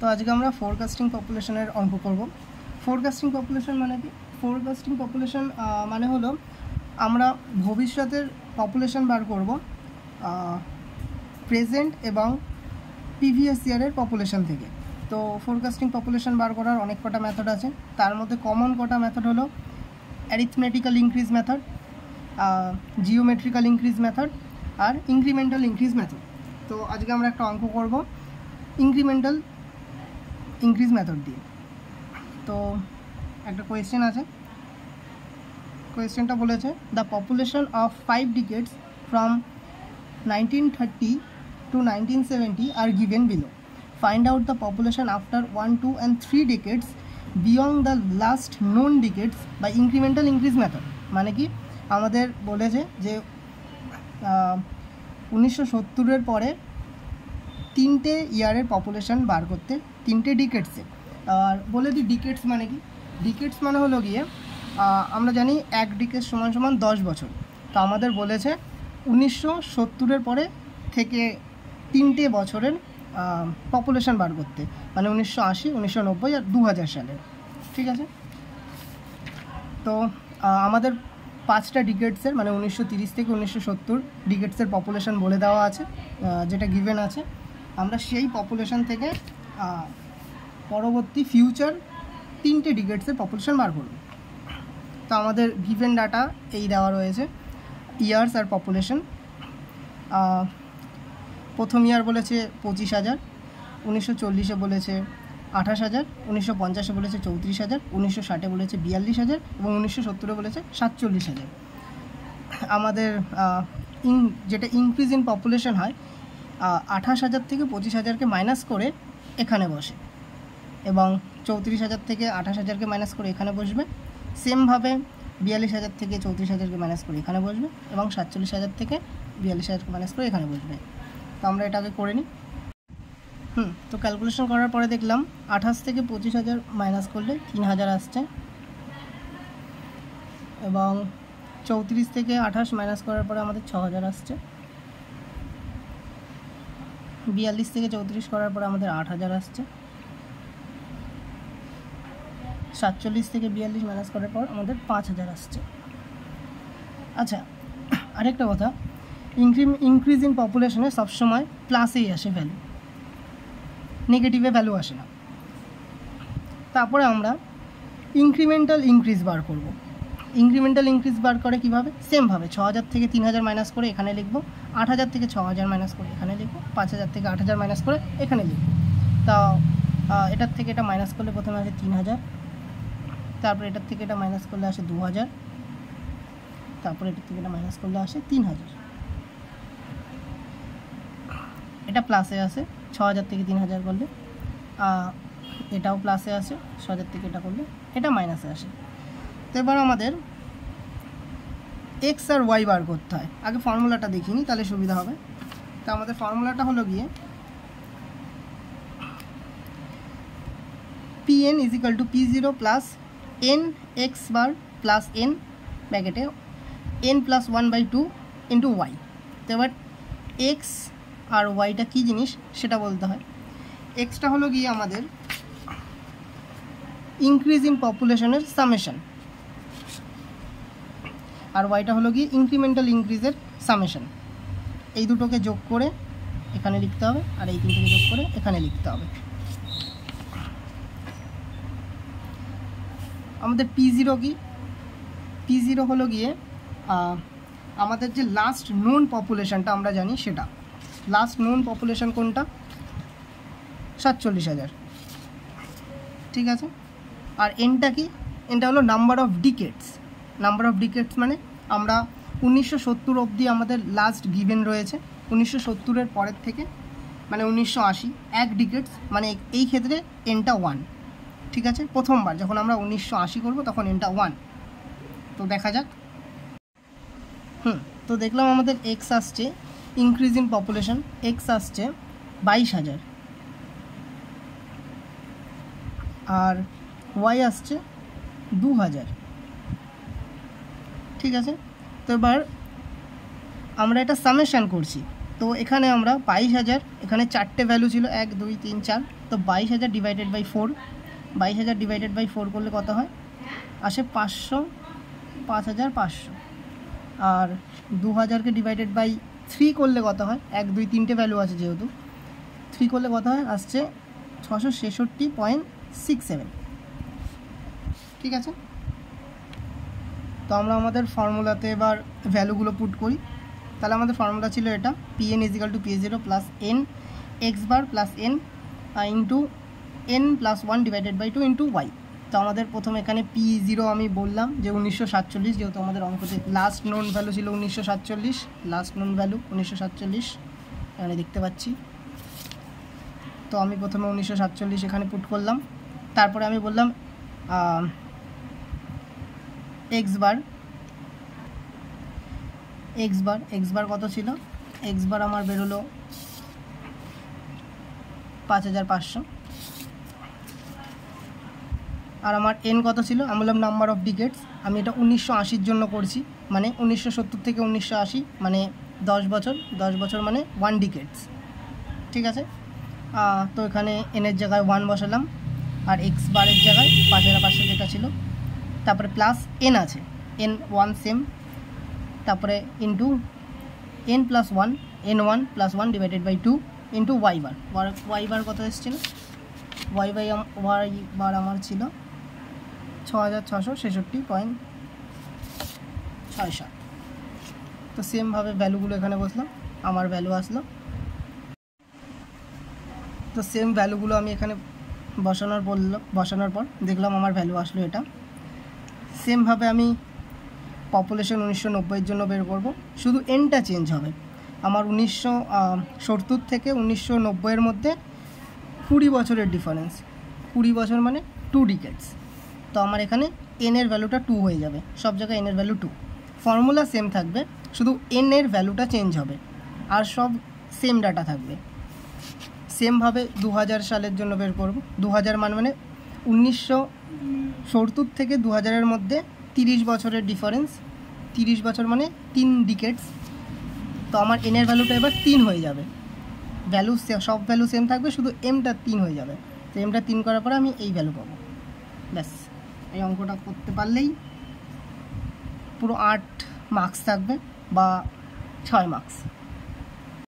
তো আজকে আমরা ফোরকাস্টিং পপুলেশনের অঙ্ক করব। ফোরকাস্টিং পপুলেশন মানে কি? ফোরকাস্টিং পপুলেশন মানে হলো আমরা ভবিষ্যতের পপুলেশন বার করব প্রেজেন্ট এবং প্রিভিয়াস ইয়ারের পপুলেশন থেকে। তো ফোরকাস্টিং পপুলেশন বার করার অনেক কটা মেথড আছে, তার মধ্যে কমন কটা মেথড হলো arithmetical increase method, geometrical increase method আর ইনক্রিমেন্টাল ইনক্রিজ মেথড। তো আজকে আমরা একটা অঙ্ক করব ইনক্রিমেন্টাল ইনক্রিজ মেথড দিয়ে। তো একটা কোয়েশ্চেন আছে, কোয়েশ্চেনটা বলেছে the population of 5 ডিকেডস from 1930 to 1970 are given below. Find out the population after 1, 2 and 3 decades beyond the last known decades by incremental increase method। মানে কি আমাদের বলেছে যে 1970-এর পরে 3টে ইয়ারের পপুলেশন বার করতে, 3টে ডিকেডসে। আর বলে দিই ডিকেডস মানে কি। ডিকেডস মানে হলো গিয়ে আমরা জানি এক ডিকেড সমান সমান 10 বছর। তো আমাদের বলেছে 1970-এর পরে থেকে 3টে বছরের পপুলেশন বার করতে, মানে 1980, 1990 আর 2000 সালের। ঠিক আছে, তো আমাদের 5টা ডিকেডসের মানে 1930 থেকে 1970 ডিকেডসের পপুলেশন বলে দেওয়া আছে, যেটা গিভেন আছে। আমরা সেই পপুলেশন থেকে পরবর্তী ফিউচার 3টে ডিকেডসের পপুলেশন বার করব। তো আমাদের গিভেন ডাটা এই দেওয়া রয়েছে, ইয়ার্স আর পপুলেশন। প্রথম ইয়ার বলেছে 25,000, 1940-এ বলেছে 28,000, 1950-এ বলেছে 34,000, 1960-এ বলেছে 42,000 এবং 1970-এ বলেছে 47,000। আমাদের যেটা ইনক্রিজ ইন পপুলেশন হয় 28,000 থেকে 25,000-কে মাইনাস করে এখানে বসে, এবং 34,000 থেকে 28,000-কে মাইনাস করে এখানে বসবে। সেমভাবে 42,000 থেকে 34,000-কে মাইনাস করে এখানে বসবে, এবং 47,000 থেকে 42,000-কে মাইনাস করে এখানে বসবে। তো আমরা এটাকে করে নিই। তো ক্যালকুলেশন করার পরে দেখলাম 28 থেকে 25,000 মাইনাস করলে 3,000 আসছে, এবং 34 থেকে 28 মাইনাস করার পরে আমাদের 6,000 আসছে। 42 থেকে 34 করার পরে আমাদের 8,000 আসছে। 47 থেকে 42 মাইনাস করার পর আমাদের 5,000 আসছে। আচ্ছা, আরেকটা কথা, ইনক্রিজ ইন পপুলেশনে সবসময় প্লাসেই আসে ভ্যালু, নেগেটিভে ভ্যালু আসে না। তারপরে আমরা ইনক্রিমেন্টাল ইনক্রিজ বার করব। ইনক্রিমেন্টাল ইনক্রিজ বার করে কীভাবে? সেমভাবে 6,000 থেকে 3,000 মাইনাস করে এখানে লিখব, 8,000 থেকে 6,000 মাইনাস করে এখানে লিখব, 5,000 থেকে 8,000 মাইনাস করে এখানে লিখব। তা এটার থেকে এটা মাইনাস করলে প্রথমে আসে 3,000, তারপর এটার থেকে এটা মাইনাস করলে আসে 2,000, তারপর এটার থেকে এটা মাইনাস করলে আসে 3,000। এটা প্লাসে আসে 6,000 থেকে 3,000 করলে, এটাও প্লাসে আসে 6,000 থেকে এটা করলে, এটা মাইনাসে আসে। তো এবার আমাদের এক্স আর ওয়াই বার করতে হয়। আগে ফর্মুলাটা দেখিনি, তাহলে সুবিধা হবে। তো আমাদের ফর্মুলাটা হলো গিয়ে pn is equal to p0 plus n x bar plus n ব্র্যাকেটে n প্লাস 1/2 ইন্টু ওয়াই। তো এবার এক্স আর ওয়াইটা কী জিনিস সেটা বলতে হয়। এক্সটা হলো গিয়ে আমাদের ইনক্রিজ ইন পপুলেশনের সামেশন, আর ওয়াইটা হলো গিয়ে ইনক্রিমেন্টাল ইনক্রিজের সামেশন। এই দুটোকে যোগ করে এখানে লিখতে হবে, আর এই তিনটাকে যোগ করে এখানে লিখতে হবে। আমাদের P0 কি? P0 হলো গিয়ে আমাদের যে লাস্ট নোন পপুলেশনটা আমরা জানি সেটা। লাস্ট নোন পপুলেশন কোনটা? 47,000। ঠিক আছে, আর এনটা কি? এনটা হলো নাম্বার অফ ডিকেডস। নাম্বার অফ ডিকেডস মানে আমরা 1970 অবধি আমাদের লাস্ট গিভেন রয়েছে, 1970-এর পরের থেকে মানে 1980 এক ডিকেডস, মানে এই ক্ষেত্রে এনটা 1। ঠিক আছে, প্রথমবার যখন আমরা 1980 করব তখন এনটা 1। তো দেখা যাক। তো দেখলাম আমাদের এক্স আসছে ইনক্রিজ ইন পপুলেশন, এক্স আসছে 22,000, আর ওয়াই আসছে 2,000। ঠিক আছে, তো এবার আমরা এটা সামেশন করছি, তো এখানে আমরা 22,000, এখানে 4টে ভ্যালু ছিল 1 2 3 4, তো 22,000 ডিভাইডেড বাই 4, 22,000 ডিভাইডেড বাই 4 করলে কত হয়, আসে 5,500। আর 2,000কে ডিভাইডেড বাই 3 করলে কত হয়, 1 2 3টে ভ্যালু আছে যেহেতু, 3 করলে কত হয়, আসছে 666.67। ঠিক আছে, তো আমরা আমাদের ফর্মুলাতে এবার ভ্যালুগুলো পুট করি। তাহলে আমাদের ফর্মুলা ছিল এটা, Pn = P0 plus n x bar plus n into n plus 1 divided by 2 into y। তো আমাদের প্রথমে এখানে P0 আমি বললাম যে 1947, যেহেতু আমাদের অঙ্কতে লাস্ট নোন ভ্যালু ছিল 1947, লাস্ট নোন ভ্যালু 1947 এখানে দেখতে পাচ্ছি। তো আমি প্রথমে 1947 এখানে পুট করলাম। তারপরে আমি বললাম x বার কত ছিল, x বার আমার বেরোলো 5,500। আর আমার n কত ছিল, আমি বললাম নাম্বার অফ ডিকেটস, আমি এটা 1980-র জন্য করছি, মানে 1970 থেকে 1980, মানে 10 বছর, 10 বছর মানে 1 ডিকেটস। ঠিক আছে, তো এখানে n এর জায়গায় 1 বসালাম, আর x বারের জায়গায় 5,500 যেটা ছিল, তারপরে প্লাস n আছে, n 1 সেম, তারপরে into n plus 1, n1 plus 1 divided by 2 into y bar কত এসেছিল, y বার আমার ছিল 6,666.67। তো সেমভাবে ভ্যালুগুলো এখানে বসলাম, আমার ভ্যালু আসলো। তো সেম ভ্যালুগুলো আমি এখানে বসানোর পর দেখলাম আমার ভ্যালু আসলো এটা। সেমভাবে আমি পপুলেশন 1990-এর জন্য বের করব, শুধু এনটা চেঞ্জ হবে। আমার 1970 থেকে 1990-এর মধ্যে 20 বছরের ডিফারেন্স, 20 বছর মানে 2 ডিকেটস। তো আমার এখানে এন এর ভ্যালুটা 2 হয়ে যাবে, সব জায়গায় এন এর ভ্যালু 2, ফর্মুলা সেম থাকবে, শুধু এন এর ভ্যালুটা চেঞ্জ হবে, আর সব সেম ডাটা থাকবে। সেমভাবে 2000 সালের জন্য বের করব। 2000 মানে 1970 থেকে 2000-এর মধ্যে 30 বছরের ডিফারেন্স, 30 বছর মানে 3 ডিকেটস। তো আমার এন এর ভ্যালুটা এবার 3 হয়ে যাবে, সব ভ্যালু সেম থাকবে, শুধু এমটা 3 হয়ে যাবে। তো এমটা 3 করার পরে আমি এই ভ্যালু পাবো। ব্যাস, এই অঙ্কটা করতে পারলেই পুরো 8 মার্কস থাকবে বা 6 মার্কস।